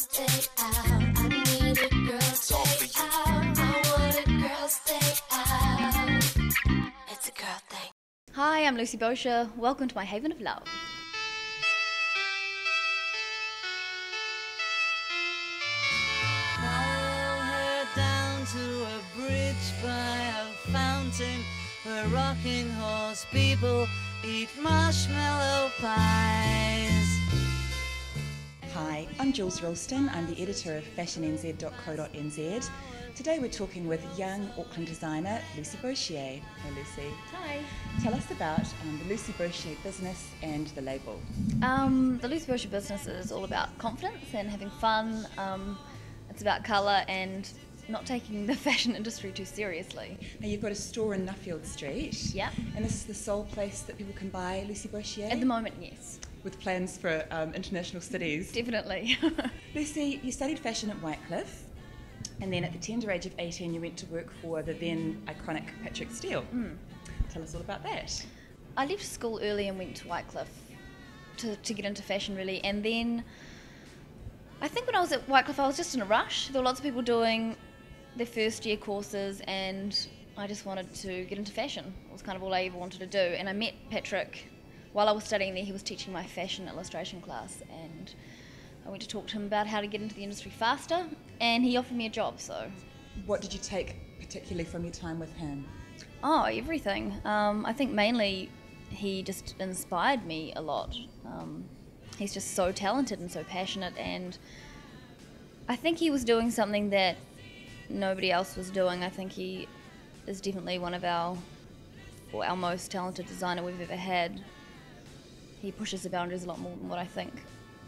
girl's day out. I need a girl's day out. I want a girl's day out. It's a girl thing. Hi, I'm Lucie Boshier. Welcome to my haven of love. Follow her down to a bridge by a fountain where rocking horse people eat marshmallow pies. Hi, I'm Julie Roulston. I'm the editor of FashionNZ.co.nz. Today we're talking with young Auckland designer Lucie Boshier. Hi Lucie. Hi. Tell us about the Lucie Boshier business and the label. The Lucie Boshier business is all about confidence and having fun. It's about colour and not taking the fashion industry too seriously. Now you've got a store in Nuffield Street. Yep. And this is the sole place that people can buy Lucie Boshier? At the moment, yes. With plans for international cities. Definitely. Lucie, you studied fashion at Wycliffe, and then at the tender age of 18 you went to work for the then iconic Patrick Steele. Tell us all about that. I left school early and went to Wycliffe to get into fashion really, and then I think when I was at Wycliffe I was just in a rush. There were lots of people doing their first year courses and I just wanted to get into fashion. It was kind of all I ever wanted to do, and I met Patrick while I was studying there. He was teaching my fashion illustration class and I went to talk to him about how to get into the industry faster, and he offered me a job. So What did you take particularly from your time with him? everything. I think mainly he just inspired me a lot. He's just so talented and so passionate, and I think he was doing something that nobody else was doing. I think he is definitely one of our most talented designer we've ever had. He pushes the boundaries a lot more than what I think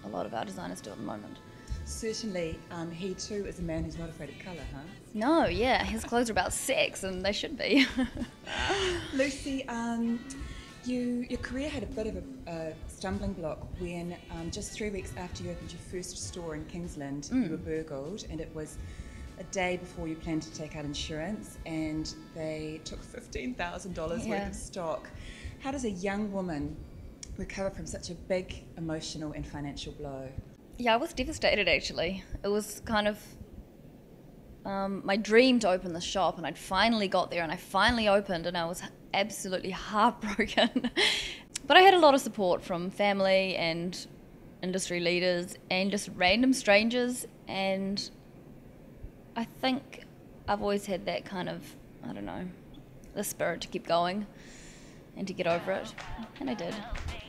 a lot of our designers do at the moment. Certainly, he too is a man who's not afraid of colour, huh? No, yeah, his clothes are about sex, and they should be. Lucie, your career had a bit of a stumbling block when just 3 weeks after you opened your first store in Kingsland, you were burgled, and it was a day before you planned to take out insurance, and they took $15,000 worth of stock. How does a young woman recover from such a big emotional and financial blow? Yeah, I was devastated actually. It was kind of my dream to open the shop, and I'd finally got there and I finally opened, and I was absolutely heartbroken. But I had a lot of support from family and industry leaders and just random strangers, and I think I've always had that kind of, I don't know, the spirit to keep going and to get over it, and I did.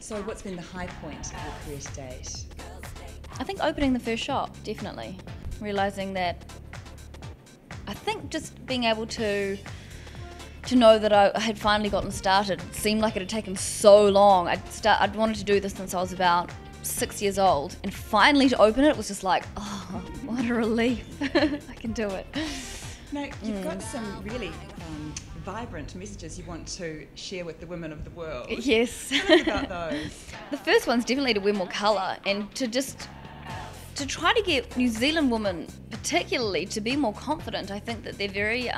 So what's been the high point of your career to date? I think opening the first shop, definitely. Realising that, I think just being able to know that I had finally gotten started. It seemed like it had taken so long. I'd wanted to do this since I was about 6 years old, and finally to open it was just like, oh, what a relief. I can do it. Now, you've got some really vibrant messages you want to share with the women of the world. Yes. Tell us about those. The first one's definitely to wear more colour, and to try to get New Zealand women particularly to be more confident. I think that they're very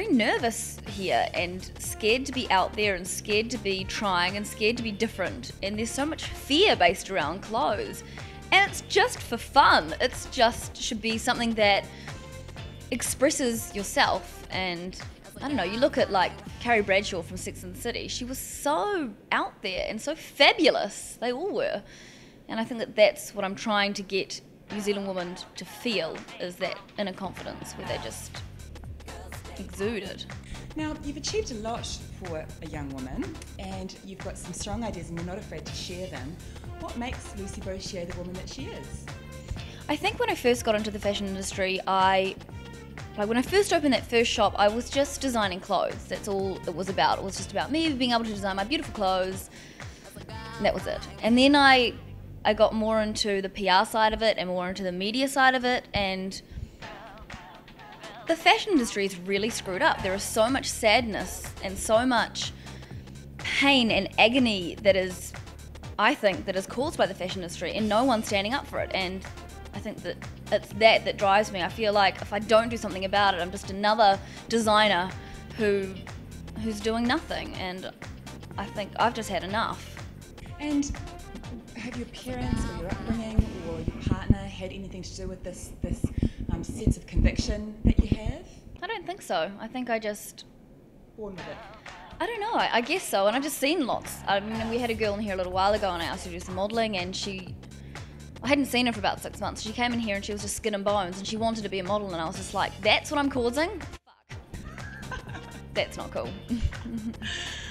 nervous here and scared to be out there and scared to be trying and scared to be different, and there's so much fear based around clothes, and it's just for fun. It's just should be something that expresses yourself. And I don't know, you look at like Carrie Bradshaw from Sex and the City, she was so out there and so fabulous. They all were. And I think that that's what I'm trying to get New Zealand women to feel, is that inner confidence where they just exude it. Now, you've achieved a lot for a young woman, and you've got some strong ideas and you're not afraid to share them. What makes Lucie Boshier the woman that she is? I think when I first got into the fashion industry, when I first opened that first shop, I was just designing clothes. That's all it was about. It was just about me being able to design my beautiful clothes, and that was it. And then I got more into the PR side of it and more into the media side of it, and the fashion industry is really screwed up. There is so much sadness and so much pain and agony that is, I think, that is caused by the fashion industry, and no one's standing up for it. And I think that it's that drives me. I feel like if I don't do something about it, I'm just another designer who's doing nothing, and I think I've just had enough. And have your parents or your upbringing or your partner had anything to do with this sense of conviction that you have? I don't think so. I think I just, Born with it. I don't know, I guess so, and I've just seen lots. I mean, we had a girl in here a little while ago and I asked her to do some modelling, and I hadn't seen her for about 6 months. She came in here and she was just skin and bones, and she wanted to be a model, and I was just like, that's what I'm causing? Fuck. That's not cool.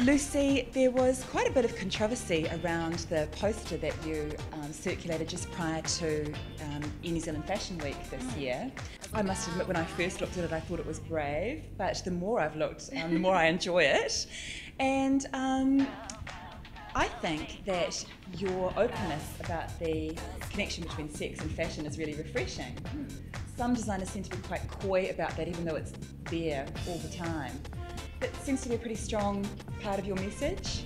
Lucie, there was quite a bit of controversy around the poster that you circulated just prior to New Zealand Fashion Week this year. I must admit, when I first looked at it, I thought it was brave, but the more I've looked, the more I enjoy it. And I think that your openness about the connection between sex and fashion is really refreshing. Some designers seem to be quite coy about that, even though it's there all the time. That seems to be a pretty strong part of your message.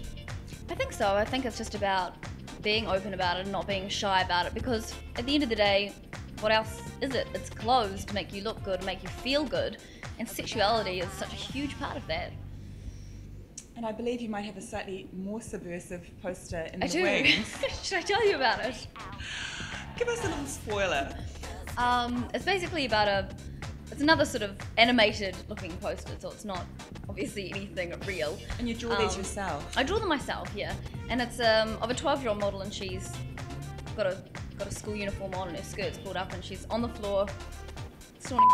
I think so. I think it's just about being open about it and not being shy about it, because at the end of the day, what else is it? It's clothes to make you look good, make you feel good, and sexuality is such a huge part of that. And I believe you might have a slightly more subversive poster in I the do. wings. Should I tell you about it? Give us a little spoiler. It's basically about it's another sort of animated looking poster, so it's not obviously anything real. And you draw these yourself? I draw them myself, yeah. And it's of a 12-year-old model, and she's got a school uniform on and her skirt's pulled up, and she's on the floor snorting.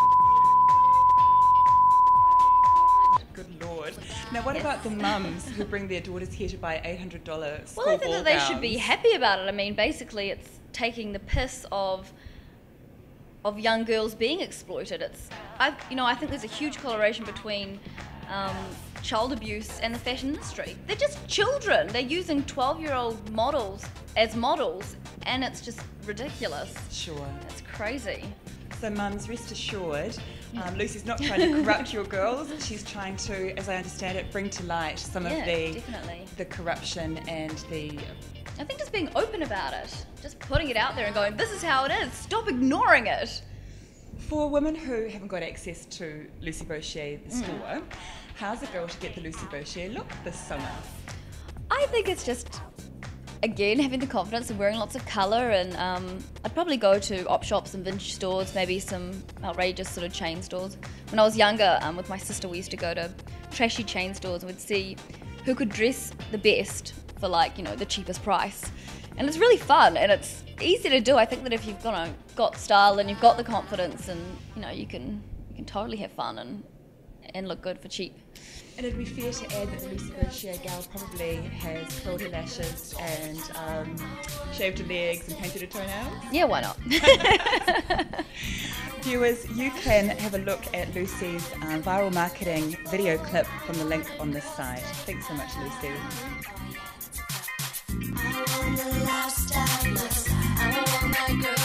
Good Lord. Now what about the mums who bring their daughters here to buy $800 school Well, I think ball that they gowns? should be happy about it. I mean, basically it's taking the piss of young girls being exploited. I think there's a huge correlation between child abuse and the fashion industry. They're just children. They're using 12-year-old models as models, and it's just ridiculous. Sure. It's crazy. So mums, rest assured, Lucie's not trying to corrupt your girls. She's trying to, as I understand it, bring to light some of definitely. the corruption and the... I think just being open about it, just putting it out there and going, this is how it is, stop ignoring it. For women who haven't got access to Lucie Boshier, the store, how's a girl to get the Lucie Boshier look this summer? I think it's just, again, having the confidence of wearing lots of colour, and I'd probably go to op shops and vintage stores, maybe some outrageous sort of chain stores. When I was younger, with my sister, we used to go to trashy chain stores and we'd see who could dress the best for, like, you know, the cheapest price. And it's really fun and it's easy to do. I think that if you've got style and you've got the confidence, and you know, you can totally have fun and look good for cheap. And it'd be fair to add that the Lucie Boshier gal probably has curled her lashes and shaved her legs and painted her toenails. Yeah, why not? Viewers, you can have a look at Lucie's viral marketing video clip from the link on this site. Thanks so much, Lucie. I want the lifestyle, I want my girl.